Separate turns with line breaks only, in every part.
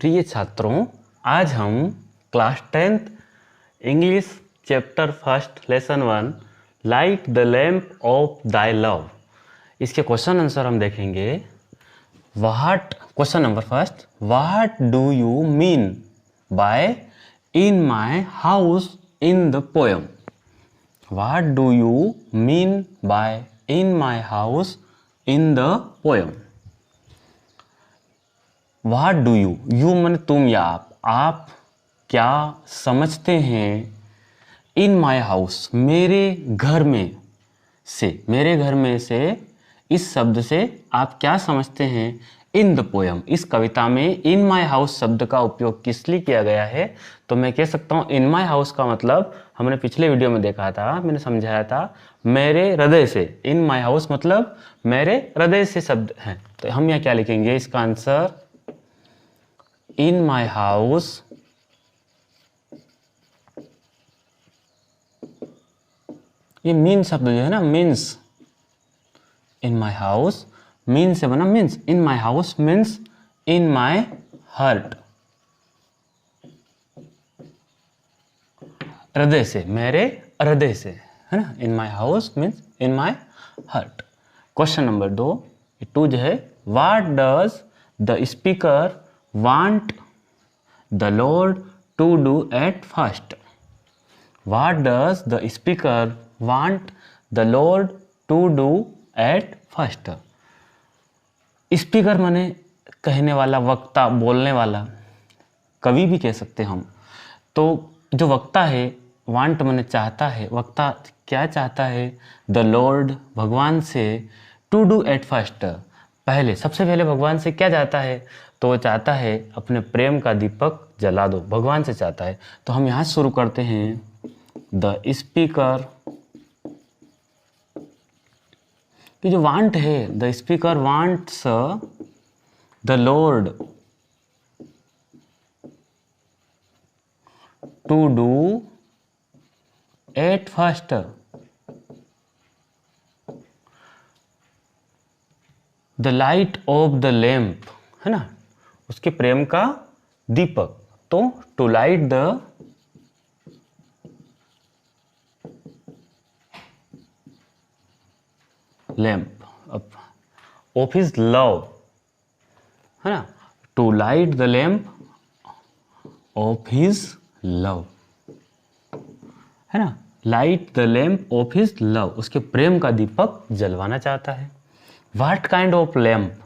प्रिय छात्रों, आज हम class 10th English chapter first lesson 1 light the lamp of thy love, इसके क्वेश्चन आंसर हम देखेंगे। Question number first, what do you mean by in my house in the poem? What do you mean by in my house in the poem? What do you, you मन तुम या आप क्या समझते हैं? इन my house, मेरे घर में से इस शब्द से आप क्या समझते हैं? इन द पोएम, इस कविता में इन माई हाउस शब्द का उपयोग किस लिए किया गया है? तो मैं कह सकता हूँ इन माई हाउस का मतलब हमने पिछले वीडियो में देखा था, मैंने समझाया था मेरे हृदय से। इन माई हाउस मतलब मेरे हृदय से शब्द हैं। तो हम यहाँ क्या लिखेंगे? इसका आंसर इन माई हाउस ये मीन शब्द जो है ना, means, in my house mean से बना means. In my house means in my heart, हृदय से, मेरे हृदय से, है ना। In my house means in my heart. Question number 2 जो है, what does the speaker want the Lord to do at first? What does the speaker want the Lord to do at first? Speaker माने कहने वाला, वक्ता, बोलने वाला, कवि भी कह सकते हम। तो जो वक्ता है, वांट माने चाहता है, वक्ता क्या चाहता है? द लॉर्ड, भगवान से, टू डू एट फर्स्ट, सबसे पहले भगवान से क्या चाहता है? तो वो चाहता है अपने प्रेम का दीपक जला दो, भगवान से चाहता है। तो हम यहाँ शुरू करते हैं, द स्पीकर, कि जो वांट है, the speaker wants the Lord to do at first the light of the lamp, है ना, उसके प्रेम का दीपक। तो to light the lamp of his love, है ना, to light the lamp of his love, है ना, light the lamp of his love, उसके प्रेम का दीपक जलवाना चाहता है। What kind of lamp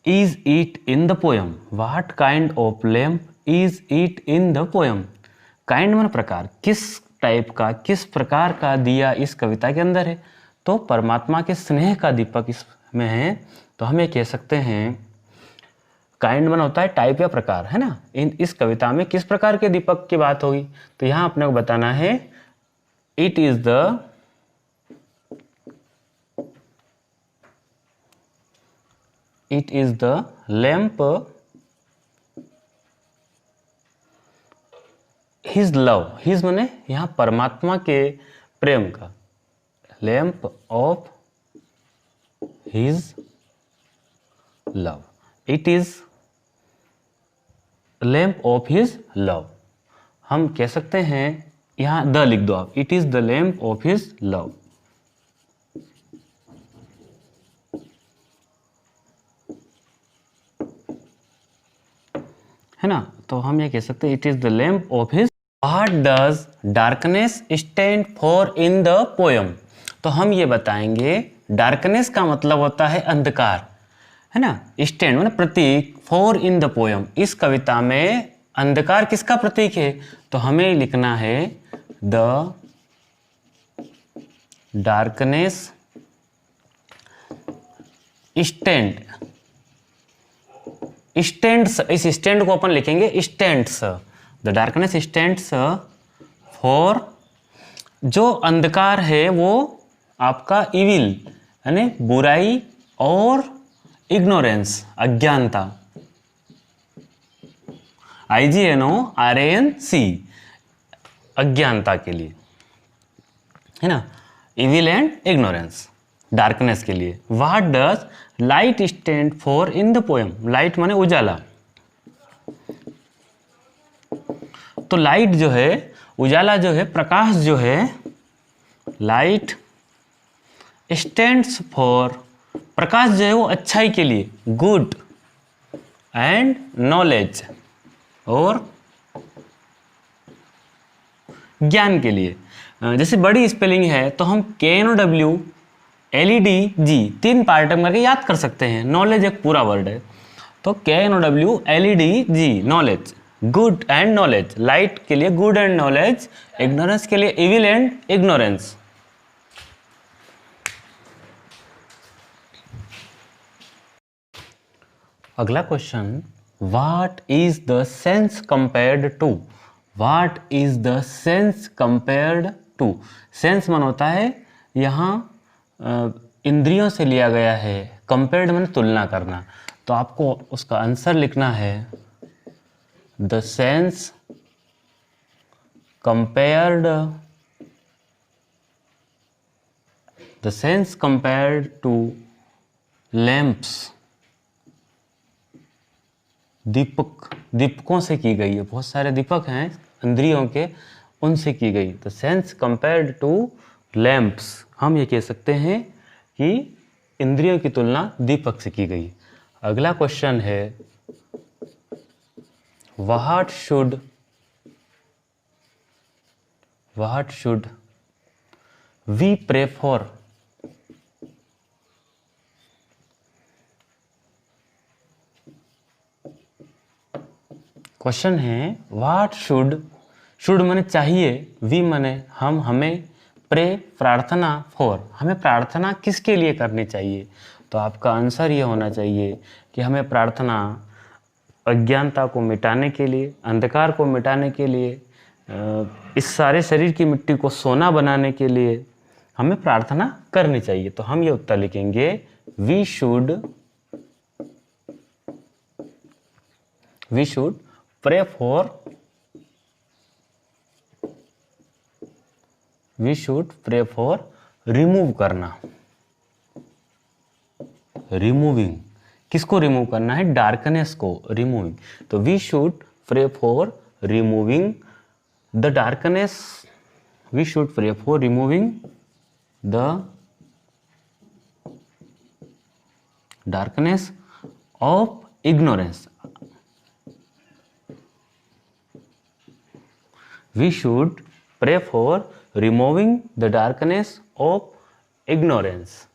is it in the poem? What kind of lamp is it in the poem? Kind मन प्रकार, किस टाइप का, किस प्रकार का दिया इस कविता के अंदर है? तो परमात्मा के स्नेह का दीपक इसमें है। तो हम ये कह सकते हैं, काइंड मन होता है टाइप या प्रकार, है ना। इस कविता में किस प्रकार के दीपक की बात होगी? तो यहाँ अपने को बताना है, it is the lamp his love, his माने यहाँ परमात्मा के प्रेम का, lamp of his love, it is lamp of his love. हम कह सकते हैं, यहाँ द लिख दो आप, it is the lamp of his love, है ना। तो हम ये कह सकते हैं, it is the lamp of his. What does darkness stand for in the poem? तो हम ये बताएंगे, डार्कनेस का मतलब होता है अंधकार, है ना। स्टैंड माने प्रतीक, फॉर इन द पोएम, इस कविता में अंधकार किसका प्रतीक है? तो हमें लिखना है, द डार्कनेस स्टैंड, स्टैंड्स, इस स्टैंड को अपन लिखेंगे stands, the darkness stands for, जो अंधकार है वो आपका इविल, यानी बुराई और इग्नोरेंस, अज्ञानता, IGNORANC, अज्ञानता के लिए, है ना, इविल एंड इग्नोरेंस, डार्कनेस के लिए। What does light stand for in the poem? Light माने उजाला, तो लाइट जो है, उजाला जो है, प्रकाश जो है, लाइट स्टैंड्स फॉर, प्रकाश जो है वो अच्छाई के लिए, गुड एंड नॉलेज, और ज्ञान के लिए। जैसे बड़ी स्पेलिंग है तो हम KNOW LED तीन पार्ट में करके याद कर सकते हैं। नॉलेज एक पूरा वर्ड है, तो KNOW LED knowledge, good and knowledge. Light के लिए गुड एंड नॉलेज, इग्नोरेंस के लिए इविल एंड इग्नोरेंस। अगला question, what is the sense compared to, what is the sense compared to. Sense मन होता है यहाँ इंद्रियों से लिया गया है, कंपेयर्ड मन तुलना करना, तो आपको उसका आंसर लिखना है the sense compared, the sense compared to lamps, दीपक, दीपकों से की गई है, बहुत सारे दीपक हैं इंद्रियों के, उनसे की गई। The sense compared to lamps, हम ये कह सकते हैं कि इंद्रियों की तुलना दीपक से की गई। अगला क्वेश्चन है, what should we pray for. Question है व्हाट शुड, शुड माने चाहिए, वी माने हम, हमें, प्रे प्रार्थना, फॉर हमें प्रार्थना किसके लिए करनी चाहिए। तो आपका आंसर ये होना चाहिए कि हमें प्रार्थना अज्ञानता को मिटाने के लिए, अंधकार को मिटाने के लिए, इस सारे शरीर की मिट्टी को सोना बनाने के लिए हमें प्रार्थना करनी चाहिए। तो हम ये उत्तर लिखेंगे, we should pray for, we should pray for remove करना, रिमूविंग, किसको रिमूव करना है, डार्कनेस को रिमूविंग। तो we should pray for removing the darkness, we should pray for removing the darkness of ignorance, we should pray for removing the darkness of ignorance.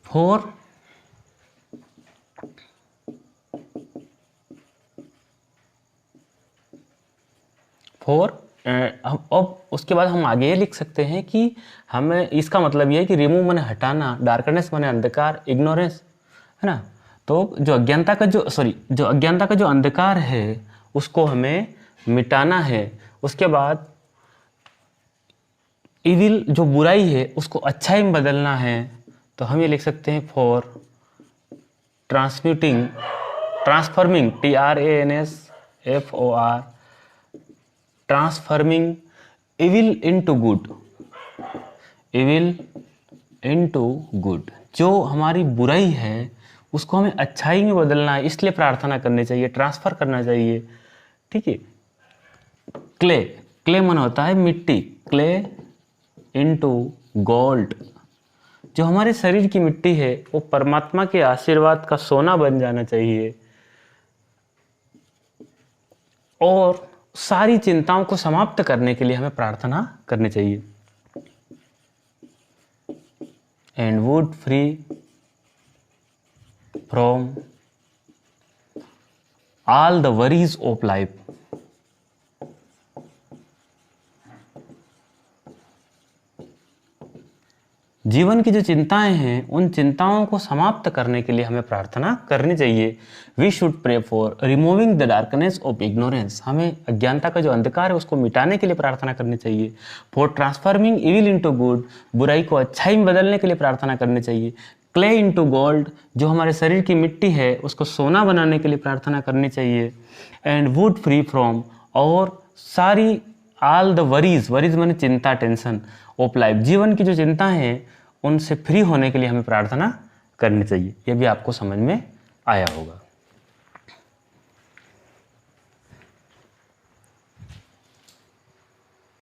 For अब उसके बाद हम आगे ये लिख सकते हैं कि हमें, इसका मतलब ये है कि रिमूव माने हटाना, डार्कनेस माने अंधकार, इग्नोरेंस है ना। तो जो अज्ञानता का जो अंधकार है उसको हमें मिटाना है। उसके बाद इविल, जो बुराई है, उसको अच्छाई में बदलना है। तो हम ये लिख सकते हैं for transforming, TRANSFOR, transforming evil into good, evil into good. जो हमारी बुराई है उसको हमें अच्छाई में बदलना है, इसलिए प्रार्थना करनी चाहिए, ट्रांसफर करना चाहिए। ठीक है। क्ले, क्ले मन होता है मिट्टी, क्ले इनटू गोल्ड। जो हमारे शरीर की मिट्टी है वो परमात्मा के आशीर्वाद का सोना बन जाना चाहिए, और सारी चिंताओं को समाप्त करने के लिए हमें प्रार्थना करनी चाहिए। And wood free from all the worries of life. जीवन की जो चिंताएं हैं उन चिंताओं को समाप्त करने के लिए हमें प्रार्थना करनी चाहिए। We should pray for removing the darkness of ignorance, हमें अज्ञानता का जो अंधकार है उसको मिटाने के लिए प्रार्थना करनी चाहिए। For transforming evil into good, बुराई को अच्छाई में बदलने के लिए प्रार्थना करनी चाहिए। क्ले इनटू गोल्ड, जो हमारे शरीर की मिट्टी है उसको सोना बनाने के लिए प्रार्थना करनी चाहिए। एंड वुड फ्री फ्रॉम, और सारी ऑल द वरीज, वरीज माने चिंता, टेंशन, ऑफ लाइफ, जीवन की जो चिंता है उनसे फ्री होने के लिए हमें प्रार्थना करनी चाहिए। ये भी आपको समझ में आया होगा।